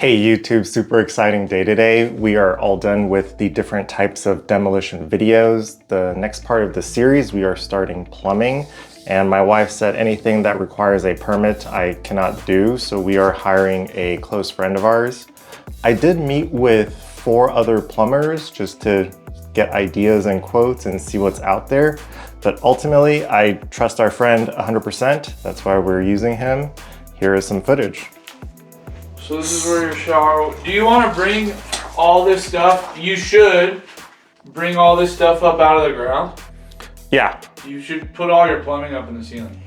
Hey YouTube, super exciting day today. We are all done with the different types of demolition videos. The next part of the series, we are starting plumbing. And my wife said anything that requires a permit, I cannot do. So we are hiring a close friend of ours. I did meet with 4 other plumbers just to get ideas and quotes and see what's out there. But ultimately, I trust our friend 100%. That's why we're using him. Here is some footage. So this is where your shower. Do you want to bring all this stuff? You should bring all this stuff up out of the ground. Yeah. You should put all your plumbing up in the ceiling.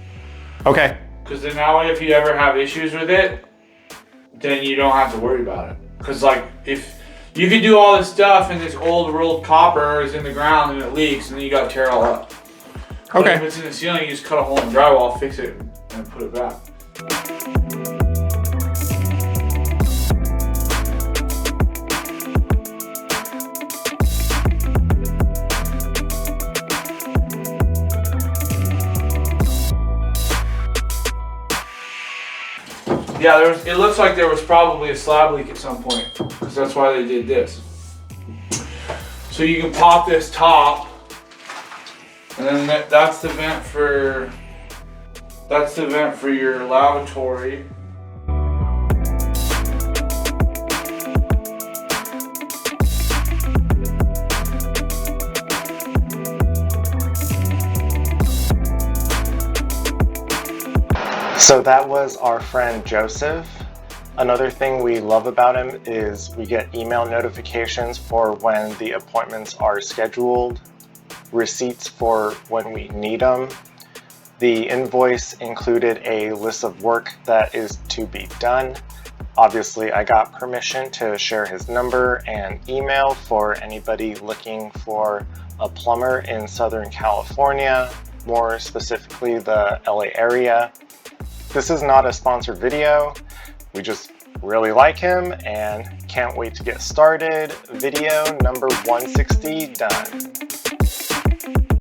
Okay. Because then that way, if you ever have issues with it, then you don't have to worry about it. Because like if you could do all this stuff and this old world copper is in the ground and it leaks, and then you got to tear it all up. Okay. But if it's in the ceiling, you just cut a hole in drywall, fix it, and put it back. Yeah, it looks like there was probably a slab leak at some point, because that's why they did this. So you can pop this top, and then that's the vent for your lavatory. So that was our friend Joseph. Another thing we love about him is we get email notifications for when the appointments are scheduled, receipts for when we need them. The invoice included a list of work that is to be done. Obviously, I got permission to share his number and email for anybody looking for a plumber in Southern California, more specifically the LA area. This is not a sponsored video. We just really like him and can't wait to get started. Video number 160 done.